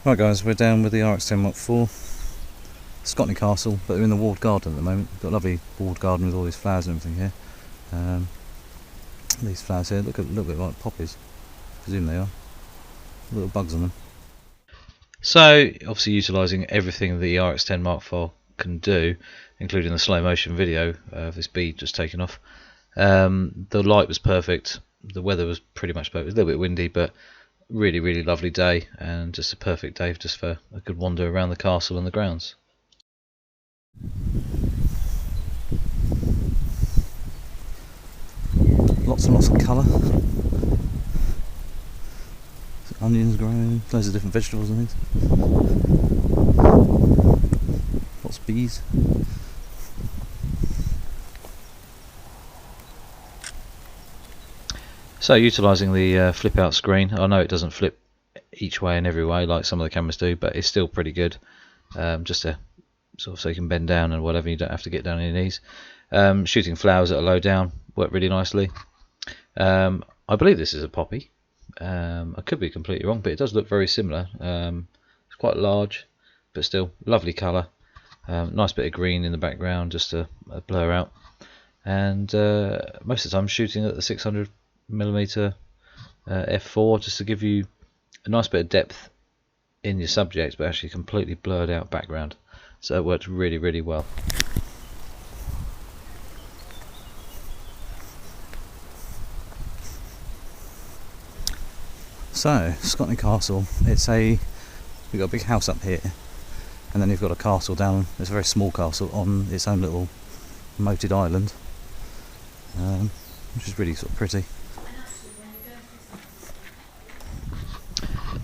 Right guys, we're down with the Rx10 Mark IV, Scotney Castle, but we're in the walled garden at the moment. We've got a lovely walled garden with all these flowers and everything here. These flowers here look a little bit like poppies, I presume they are. Little bugs on them. So, obviously utilising everything the Rx10 Mark IV can do, including the slow motion video of this bee just taken off. The light was perfect, the weather was pretty much perfect. It was a little bit windy, but really lovely day, and just a perfect day just for a good wander around the castle and the grounds. Lots and lots of colour. Onions growing, loads of different vegetables and things. Lots of bees. So utilising the flip out screen, I know it doesn't flip each way and every way like some of the cameras do, but it's still pretty good, just to sort of so you can bend down and whatever, you don't have to get down on your knees. Shooting flowers at a low down worked really nicely. I believe this is a poppy. I could be completely wrong, but it does look very similar. It's quite large, but still lovely colour. Nice bit of green in the background just to blur out, and most of the time I'm shooting at the 600mm f4 just to give you a nice bit of depth in your subject, but actually completely blurred out background. So it worked really well. So, Scotney Castle, we've got a big house up here, and then you've got a castle down, it's a very small castle on its own little moated island, which is really sort of pretty.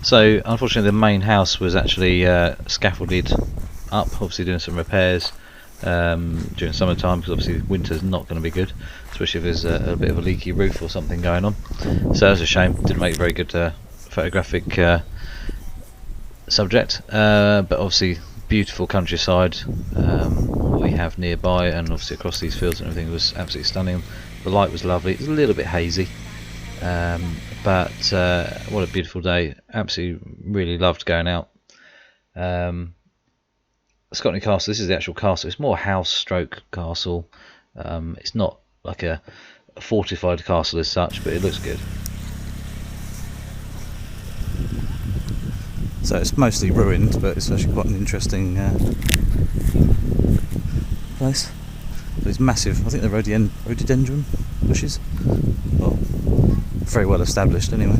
So, unfortunately the main house was actually scaffolded up, obviously doing some repairs during summertime, because obviously winter's not going to be good, especially if there's a bit of a leaky roof or something going on. So that's a shame, didn't make a very good photographic subject, but obviously beautiful countryside we have nearby, and obviously across these fields and everything was absolutely stunning. The light was lovely, it was a little bit hazy, but what a beautiful day. Absolutely really loved going out. Scotney Castle, this is the actual castle. It's more house stroke castle. It's not like a fortified castle as such, but it looks good. So it's mostly ruined, but it's actually quite an interesting place. It's massive. I think they're rhododendron bushes. Well, very well established anyway.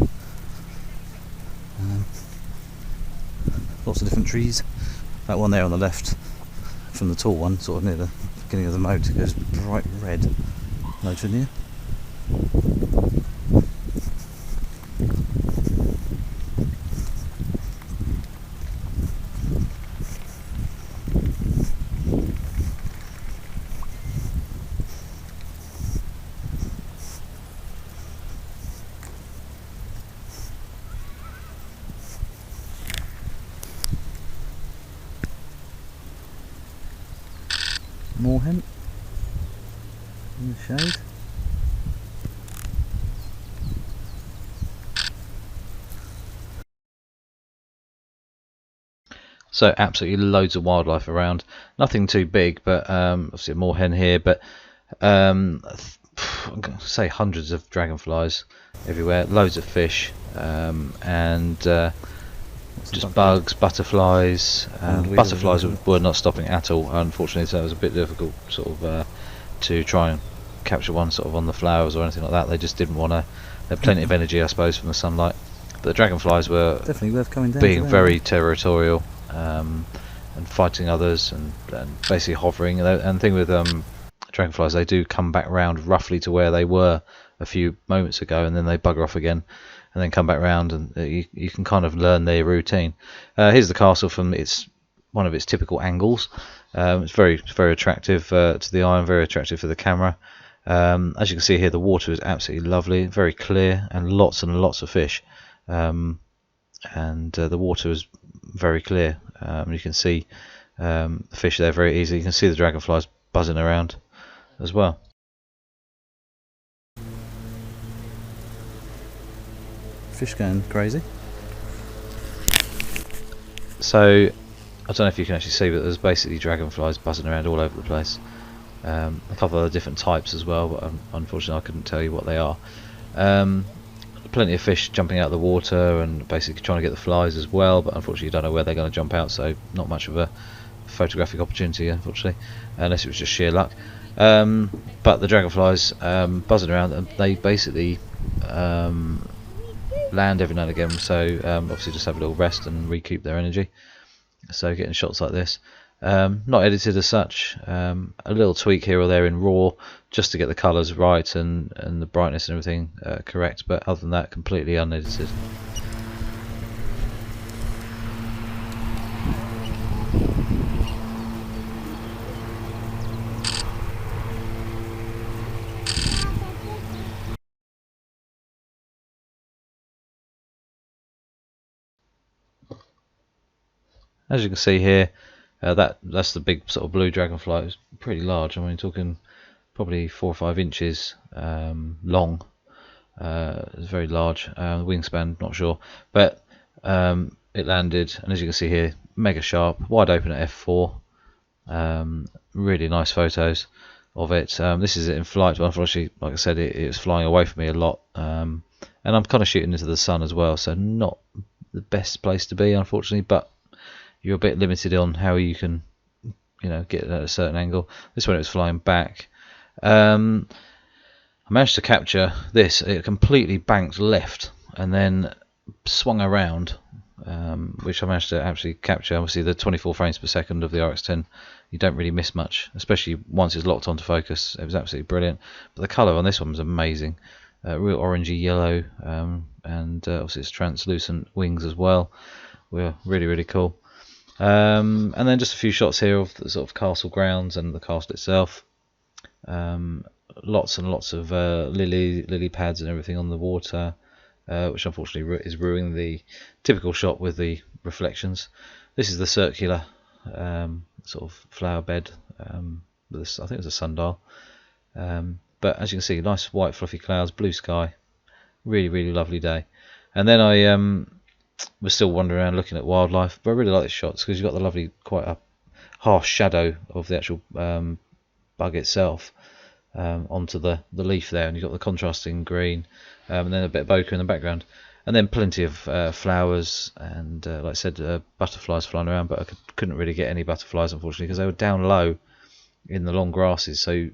Lots of different trees. That one there on the left, from the tall one, sort of near the beginning of the moat, goes bright red. Moat in here. More hemp in the shade. So absolutely loads of wildlife around. Nothing too big, but obviously a moorhen here, but I'm going to say hundreds of dragonflies everywhere, loads of fish, and just bugs, butterflies, and butterflies were not stopping at all, unfortunately, so it was a bit difficult sort of to try and capture one sort of on the flowers or anything like that. They just didn't want to. They had plenty of energy, I suppose, from the sunlight. But the dragonflies were definitely worth coming down, being very territorial, and fighting others, and basically hovering. And the thing with dragonflies, they do come back round roughly to where they were a few moments ago, and then they bugger off again, and then come back round, and you can kind of learn their routine. Here's the castle from one of its typical angles. It's very attractive to the eye, and very attractive for the camera. As you can see here, the water is absolutely lovely, very clear, and lots of fish. And the water is very clear. You can see the fish there very easily. You can see the dragonflies buzzing around as well. Fish going crazy. So I don't know if you can actually see, but there's basically dragonflies buzzing around all over the place. A couple of other different types as well, but unfortunately I couldn't tell you what they are. Plenty of fish jumping out of the water and basically trying to get the flies as well, but unfortunately you don't know where they're going to jump out, so not much of a photographic opportunity, unfortunately, unless it was just sheer luck. But the dragonflies buzzing around, and they basically land every now and again, so obviously just have a little rest and recoup their energy. So getting shots like this, not edited as such, a little tweak here or there in RAW just to get the colours right and the brightness and everything correct, but other than that, completely unedited. As you can see here, that's the big sort of blue dragonfly. It's pretty large. I mean, talking probably 4 or 5 inches long. It's very large. The wingspan, not sure, but it landed, and as you can see here, mega sharp, wide open at f4. Really nice photos of it. This is it in flight, but unfortunately, like I said, it was flying away from me a lot, and I'm kind of shooting into the sun as well, so not the best place to be, unfortunately, but you're a bit limited on how you can, get at a certain angle. This one, it was flying back. I managed to capture this. It completely banked left and then swung around, which I managed to actually capture. Obviously, the 24 frames per second of the Rx10, you don't really miss much, especially once it's locked onto focus. It was absolutely brilliant. But the colour on this one was amazing. Real orangey yellow, and obviously it's translucent wings as well. Were really, really cool. And then just a few shots here of the sort of castle grounds and the castle itself. Lots and lots of lily pads and everything on the water, which unfortunately is ruining the typical shot with the reflections. This is the circular sort of flower bed. With this, I think it's a sundial. But as you can see, nice white fluffy clouds, blue sky, really, really lovely day. And then I was still wandering around looking at wildlife, but I really like these shots because you've got the lovely, quite a harsh shadow of the actual bug itself onto the leaf there, and you've got the contrasting green, and then a bit of bokeh in the background, and then plenty of flowers and like I said, butterflies flying around, but I couldn't really get any butterflies, unfortunately, because they were down low in the long grasses, so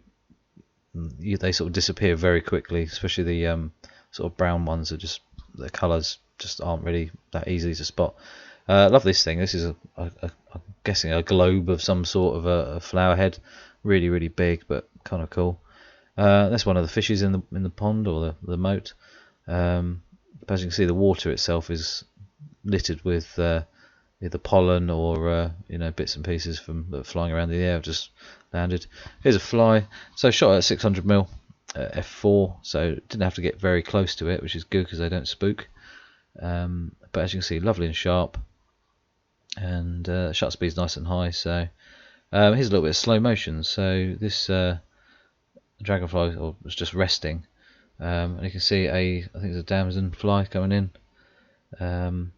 they sort of disappear very quickly, especially the sort of brown ones. Are just, the colours just aren't really that easy to spot. Love this thing. This is I'm guessing a globe of some sort of a flower head, really, really big, but kind of cool. That's one of the fishes in the pond, or the moat. But as you can see, the water itself is littered with either pollen or bits and pieces from flying around the air. Just landed. Here's a fly. So shot at 600mm f4, so didn't have to get very close to it, which is good because they don't spook. But as you can see, lovely and sharp, and shutter speed's nice and high. So here's a little bit of slow motion. So this dragonfly was just resting, and you can see I think it's a damson fly coming in, and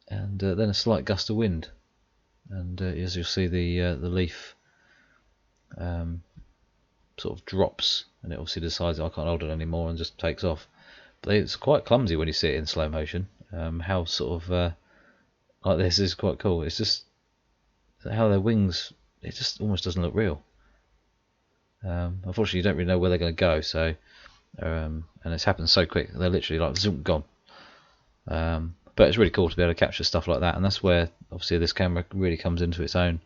then a slight gust of wind, and as you'll see, the leaf sort of drops, and it obviously decides I can't hold it anymore and just takes off. But it's quite clumsy when you see it in slow motion. How sort of like this is quite cool. It's just how their wings, it just almost doesn't look real. Unfortunately, you don't really know where they're going to go. So, and it's happened so quick. They're literally like zoom, gone. But it's really cool to be able to capture stuff like that, and that's where obviously this camera really comes into its own.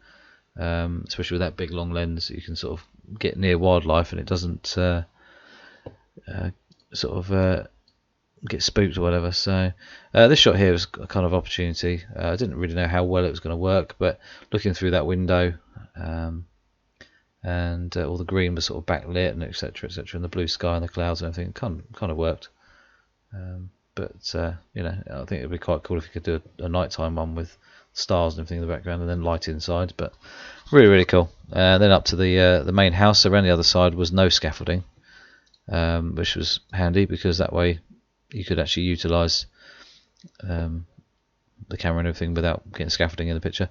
Especially with that big long lens, you can sort of get near wildlife and it doesn't sort of get spooked or whatever. So this shot here was a kind of opportunity. I didn't really know how well it was going to work, but looking through that window, and all the green was sort of backlit and etc, and the blue sky and the clouds and everything kind of worked. But I think it'd be quite cool if you could do a nighttime one with stars and everything in the background and then light inside. But really, really cool. Then up to the main house. Around the other side was no scaffolding, which was handy because that way you could actually utilise the camera and everything without getting scaffolding in the picture.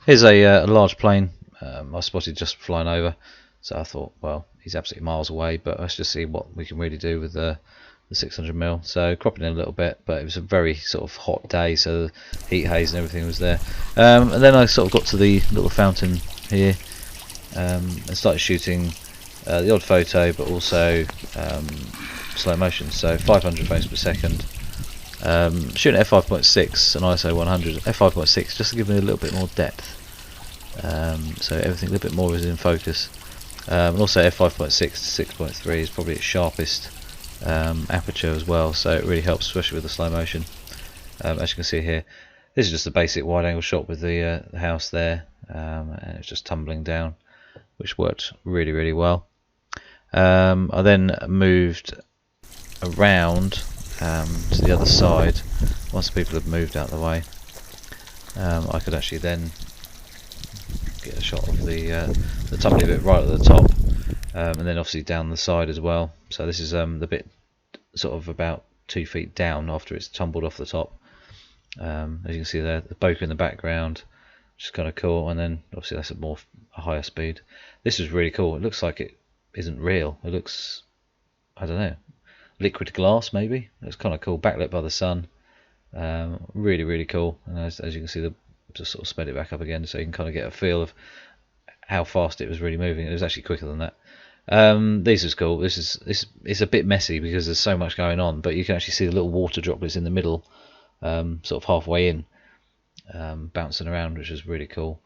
Here's a large plane I spotted just flying over, so I thought, well, he's absolutely miles away, but let's just see what we can really do with the 600mm. So cropping in a little bit, but it was a very sort of hot day, so the heat haze and everything was there. And then I sort of got to the little fountain here and started shooting the odd photo, but also slow motion, so 500 frames per second. Shooting at f5.6 and ISO 100. f5.6 just to give me a little bit more depth, so everything a little bit more is in focus. And also f5.6 to 6.3 is probably its sharpest aperture as well, so it really helps, especially with the slow motion. As you can see here, this is just a basic wide angle shot with the house there, and it's just tumbling down, which worked really well. I then moved around to the other side. Once the people had moved out of the way, I could actually then get a shot of the tumbly bit right at the top, and then obviously down the side as well. So this is the bit sort of about 2 feet down after it's tumbled off the top. As you can see there, the bokeh in the background, which is kind of cool, and then obviously that's at a higher speed. This is really cool. It looks like it isn't real. It looks, I don't know, liquid glass maybe. It's kind of cool, backlit by the sun. Really cool. And as you can see, just sort of sped it back up again, so you can kind of get a feel of how fast it was really moving. It was actually quicker than that. This is cool. It's a bit messy because there's so much going on, but you can actually see the little water droplets in the middle, sort of halfway in, bouncing around, which is really cool.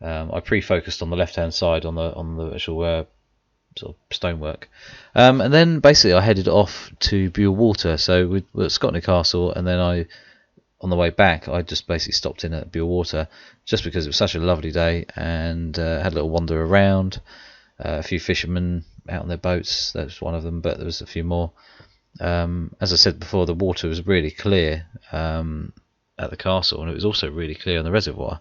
I pre-focused on the left-hand side on the actual sort of stonework, and then basically I headed off to Buell Water. So we were at Scotney Castle, and then on the way back I just basically stopped in at Buell Water just because it was such a lovely day, and had a little wander around. A few fishermen out on their boats, that was one of them, but there was a few more. As I said before, the water was really clear at the castle, and it was also really clear in the reservoir.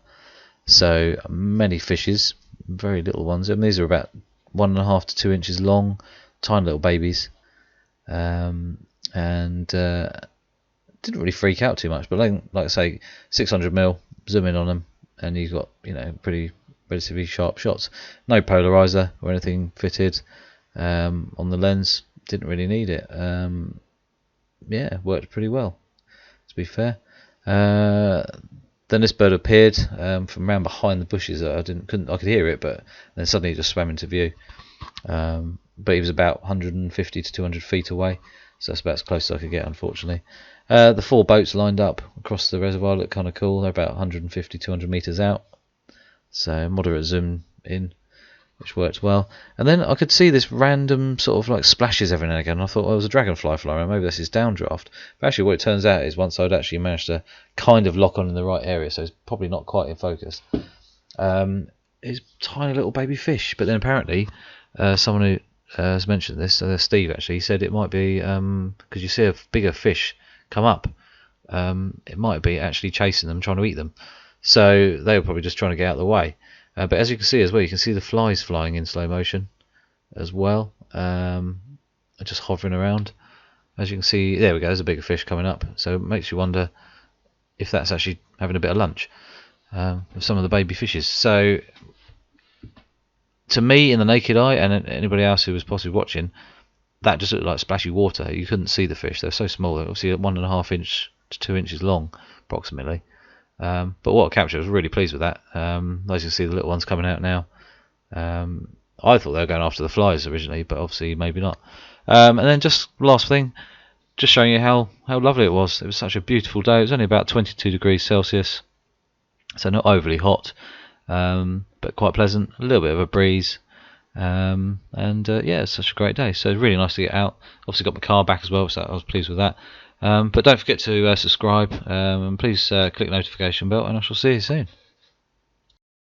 So many fishes, very little ones. I mean, these are about 1.5 to 2 inches long, tiny little babies, and didn't really freak out too much. But like I say, 600mm, zoom in on them, and you got, you know, pretty relatively sharp shots. No polarizer or anything fitted on the lens. Didn't really need it. Yeah, worked pretty well, to be fair. Then this bird appeared from around behind the bushes. I could hear it, but then suddenly it just swam into view. But he was about 150 to 200 feet away, so that's about as close as I could get, unfortunately. The 4 boats lined up across the reservoir look kind of cool. They're about 150, 200 meters out, so moderate zoom in, which worked well. And then I could see this random sort of like splashes every now and again. I thought, well, it was a dragonfly flying around, maybe this is downdraft. But actually what it turns out is, once I'd actually managed to kind of lock on in the right area, so it's probably not quite in focus, it's tiny little baby fish. But then apparently someone who has mentioned this, Steve actually, said it might be, because you see a bigger fish come up, it might be actually chasing them, trying to eat them. So they were probably just trying to get out of the way. But as you can see as well, you can see the flies flying in slow motion as well, just hovering around. As you can see, there we go, there's a bigger fish coming up, so it makes you wonder if that's actually having a bit of lunch with some of the baby fishes. So to me, in the naked eye, and anybody else who was possibly watching, that just looked like splashy water. You couldn't see the fish, they're so small. They're obviously 1.5 inch to 2 inches long approximately. But what a capture, I was really pleased with that. As you can see, the little ones coming out now. I thought they were going after the flies originally, but obviously maybe not. And then just last thing, just showing you how lovely it was. It was such a beautiful day. It was only about 22 degrees Celsius, so not overly hot, but quite pleasant. A little bit of a breeze, and yeah, it's such a great day. So really nice to get out. Obviously got my car back as well, so I was pleased with that. But don't forget to subscribe, and please click the notification bell, and I shall see you soon.